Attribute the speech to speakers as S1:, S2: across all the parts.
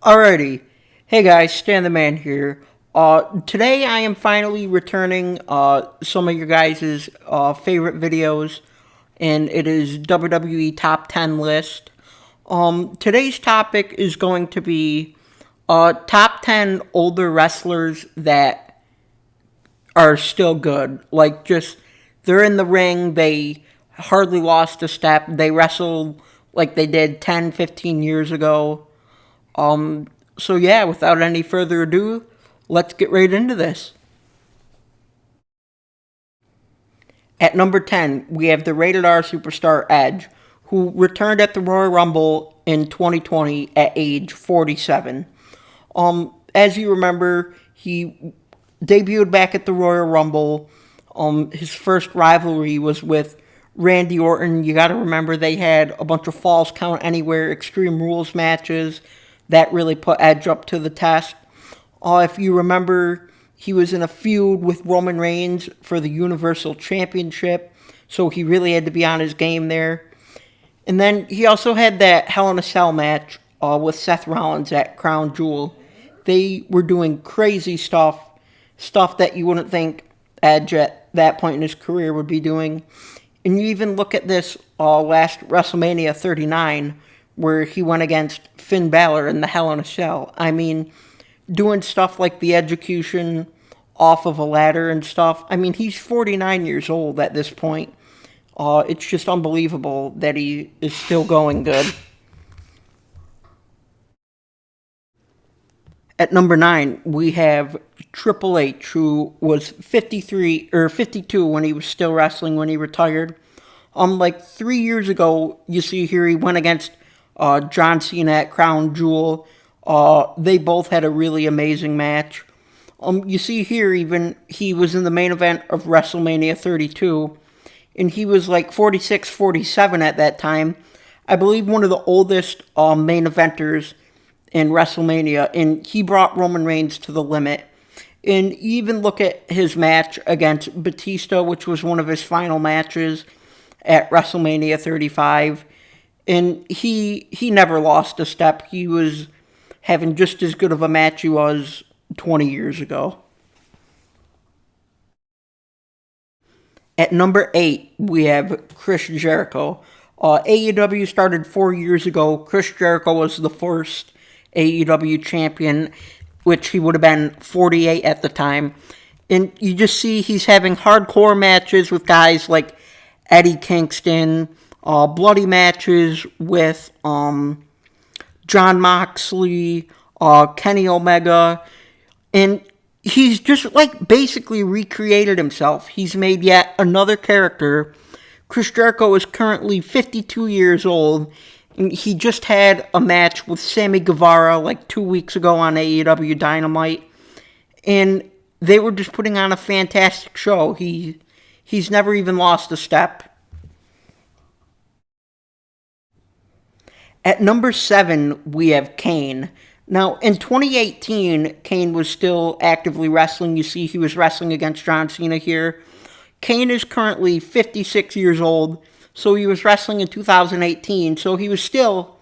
S1: Alrighty. Hey guys, Stan the Man here. Today I am finally returning some of your guys' favorite videos, and it is WWE Top 10 list. Today's topic is going to be top 10 older wrestlers that are still good. Like, just, they're in the ring, they hardly lost a step, they wrestled like they did 10, 15 years ago. Um, so yeah, without any further ado, let's get right into this. At number 10, we have the rated R superstar Edge, who returned at the Royal Rumble in 2020 at age 47. As you remember, he debuted back at the Royal Rumble. His first rivalry was with Randy Orton. You got to remember they had a bunch of Falls Count Anywhere Extreme Rules matches that really put Edge up to the test. If you remember, he was in a feud with Roman Reigns for the Universal Championship, so he really had to be on his game there. And then he also had that Hell in a Cell match with Seth Rollins at Crown Jewel. They were doing crazy stuff that you wouldn't think Edge at that point in his career would be doing. And you even look at this last WrestleMania 39, where he went against Finn Balor in the Hell in a Cell. I mean, doing stuff like the execution off of a ladder and stuff. I mean, he's 49 years old at this point. It's just unbelievable that he is still going good. At number 9, we have Triple H, who was 53 or 52 when he was still wrestling when he retired. Like 3 years ago, you see here he went against John Cena at Crown Jewel. They both had a really amazing match. You see here, even he was in the main event of WrestleMania 32, and he was like 46, 47 at that time. I believe one of the oldest main eventers in WrestleMania, and he brought Roman Reigns to the limit. And even look at his match against Batista, which was one of his final matches at WrestleMania 35. And he never lost a step. He was having just as good of a match he was 20 years ago. At number 8, we have Chris Jericho. AEW started 4 years ago. Chris Jericho was the first AEW champion, which he would have been 48 at the time. And you just see he's having hardcore matches with guys like Eddie Kingston, bloody matches with John Moxley, Kenny Omega, and he's just like basically recreated himself. He's made yet another character. Chris Jericho is currently 52 years old, and he just had a match with Sammy Guevara like 2 weeks ago on AEW Dynamite, and they were just putting on a fantastic show. He's never even lost a step. At number 7, we have Kane. Now, in 2018, Kane was still actively wrestling. You see, he was wrestling against John Cena here. Kane is currently 56 years old, so he was wrestling in 2018, so he was still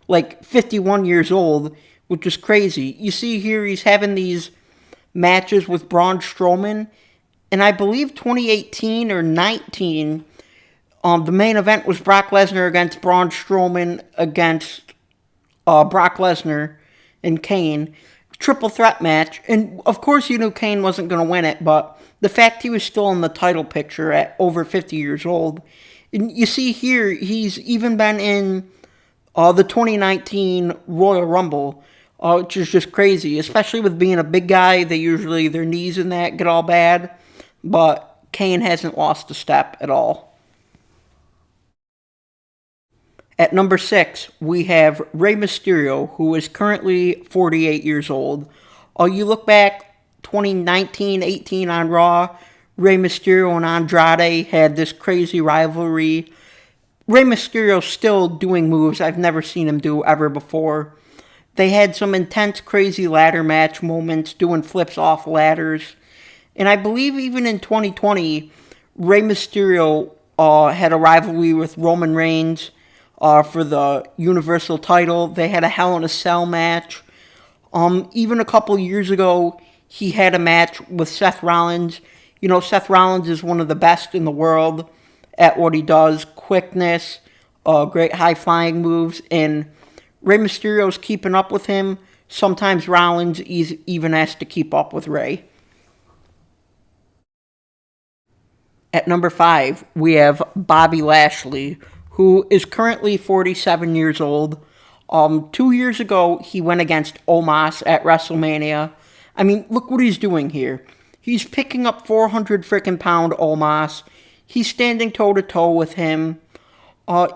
S1: like 51 years old, which is crazy. You see here, he's having these matches with Braun Strowman, and I believe 2018 or 19, the main event was Brock Lesnar against Braun Strowman against Brock Lesnar and Kane. Triple threat match. And of course you knew Kane wasn't going to win it, but the fact he was still in the title picture at over 50 years old. And you see here, he's even been in the 2019 Royal Rumble, which is just crazy. Especially with being a big guy, they usually, their knees and that get all bad. But Kane hasn't lost a step at all. At number 6, we have Rey Mysterio, who is currently 48 years old. You look back 2019-18 on Raw, Rey Mysterio and Andrade had this crazy rivalry. Rey Mysterio's still doing moves I've never seen him do ever before. They had some intense, crazy ladder match moments, doing flips off ladders. And I believe even in 2020, Rey Mysterio had a rivalry with Roman Reigns for the Universal title. They had a Hell in a Cell match. Even a couple years ago, he had a match with Seth Rollins. You know, Seth Rollins is one of the best in the world at what he does. Quickness, great high flying moves, and Rey Mysterio's keeping up with him. Sometimes Rollins even has to keep up with Rey. At number 5, we have Bobby Lashley, who is currently 47 years old. 2 years ago, he went against Omos at WrestleMania. I mean, look what he's doing here. He's picking up 400 freaking pound Omos. He's standing toe to toe with him.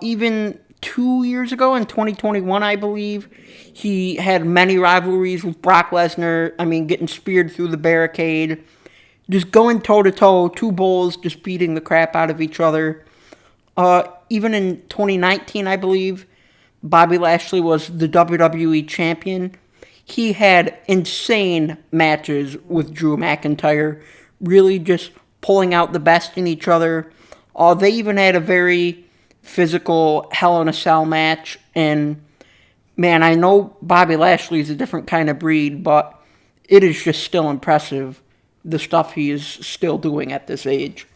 S1: Even 2 years ago in 2021, I believe, he had many rivalries with Brock Lesnar. I mean, getting speared through the barricade. Just going toe to toe, two bulls just beating the crap out of each other. Even in 2019, I believe, Bobby Lashley was the WWE champion. He had insane matches with Drew McIntyre, really just pulling out the best in each other. They even had a very physical Hell in a Cell match, and man, I know Bobby Lashley is a different kind of breed, but it is just still impressive, the stuff he is still doing at this age.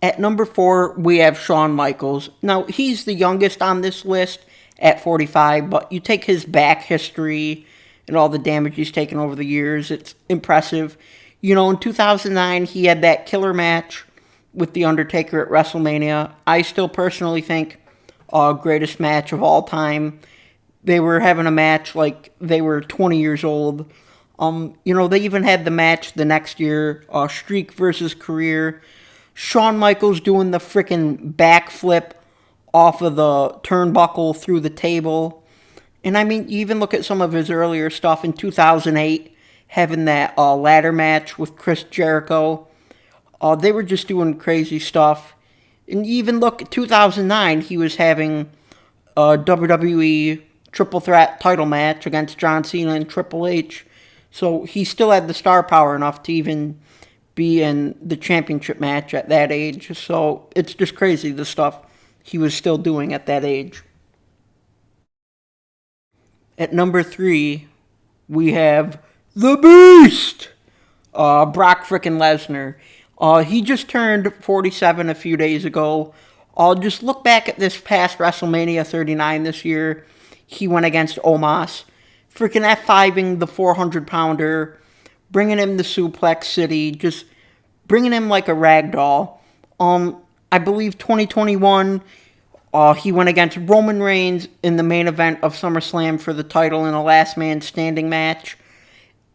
S1: At number 4, we have Shawn Michaels. Now, he's the youngest on this list at 45, but you take his back history and all the damage he's taken over the years, it's impressive. You know, in 2009, he had that killer match with The Undertaker at WrestleMania. I still personally think greatest match of all time. They were having a match like they were 20 years old. You know, they even had the match the next year, Streak versus Career. Shawn Michaels doing the freaking backflip off of the turnbuckle through the table. And I mean, you even look at some of his earlier stuff in 2008, having that ladder match with Chris Jericho. They were just doing crazy stuff. And even look at 2009, he was having a WWE Triple Threat title match against John Cena and Triple H. So he still had the star power enough to even be in the championship match at that age. So it's just crazy the stuff he was still doing at that age. At number 3, we have the Beast, Brock frickin' Lesnar. He just turned 47 a few days ago. Just look back at this past WrestleMania 39 this year. He went against Omos, freaking F5ing the 400-pounder, bringing him to Suplex City, just bringing him like a rag doll. I believe 2021, he went against Roman Reigns in the main event of SummerSlam for the title in a last man standing match.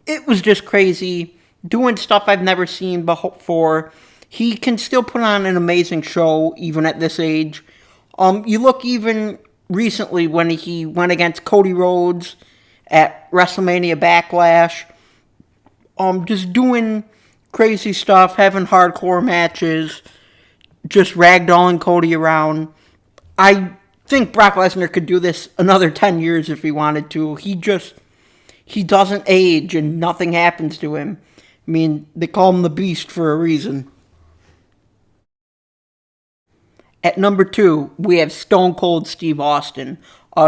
S1: It was just crazy, doing stuff I've never seen before. He can still put on an amazing show even at this age. You look even recently when he went against Cody Rhodes at WrestleMania Backlash. Just doing crazy stuff, having hardcore matches, just ragdolling Cody around. I think Brock Lesnar could do this another 10 years if he wanted to. He doesn't age and nothing happens to him. I mean, they call him the Beast for a reason. At number 2, we have Stone Cold Steve Austin.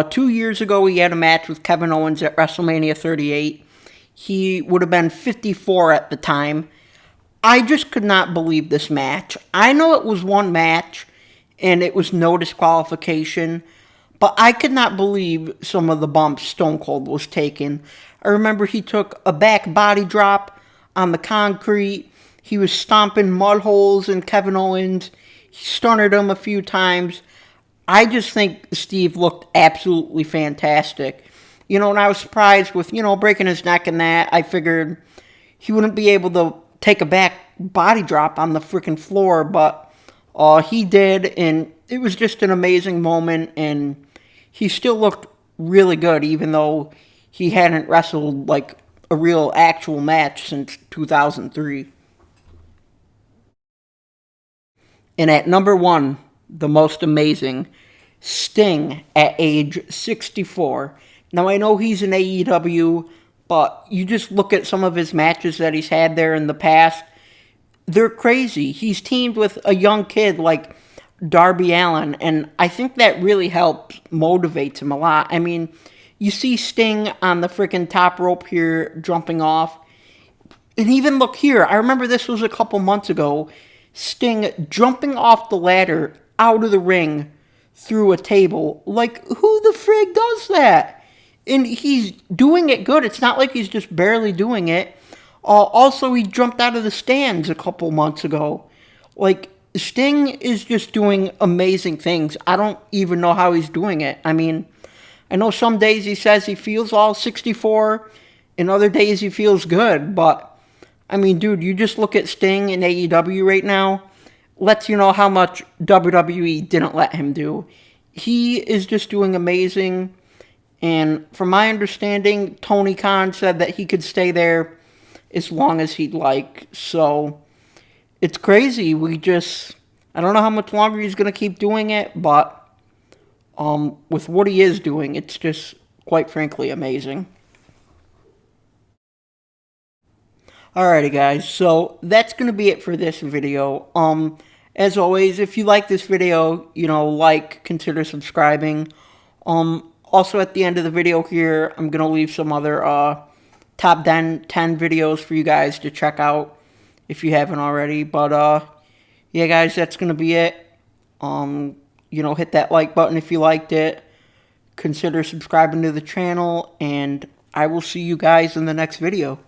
S1: 2 years ago, he had a match with Kevin Owens at WrestleMania 38. He would have been 54 at the time. I just could not believe this match. I know it was one match, and it was no disqualification, but I could not believe some of the bumps Stone Cold was taking. I remember he took a back body drop on the concrete. He was stomping mud holes in Kevin Owens. He stunnered him a few times. I just think Steve looked absolutely fantastic. You know, and I was surprised with, breaking his neck and that. I figured he wouldn't be able to take a back body drop on the freaking floor, but he did, and it was just an amazing moment, and he still looked really good, even though he hadn't wrestled like a real actual match since 2003. And at number 1, the most amazing, Sting at age 64. Now, I know he's in AEW, but you just look at some of his matches that he's had there in the past. They're crazy. He's teamed with a young kid like Darby Allin, and I think that really helps, motivates him a lot. I mean, you see Sting on the freaking top rope here, jumping off. And even look here, I remember this was a couple months ago, Sting jumping off the ladder out of the ring through a table. Like, who the frig does that? And he's doing it good. It's not like he's just barely doing it. Also, he jumped out of the stands a couple months ago. Like, Sting is just doing amazing things. I don't even know how he's doing it. I mean, I know some days he says he feels all 64, and other days he feels good, but I mean, dude, you just look at Sting in AEW right now, lets you know how much WWE didn't let him do. He is just doing amazing, and from my understanding, Tony Khan said that he could stay there as long as he'd like. So it's crazy. I don't know how much longer he's going to keep doing it, but with what he is doing, it's just, quite frankly, amazing. Alrighty, guys, so that's going to be it for this video. As always, if you like this video, consider subscribing. Also at the end of the video here, I'm going to leave some other top 10 videos for you guys to check out if you haven't already. But yeah, guys, that's going to be it. Hit that like button if you liked it. Consider subscribing to the channel, and I will see you guys in the next video.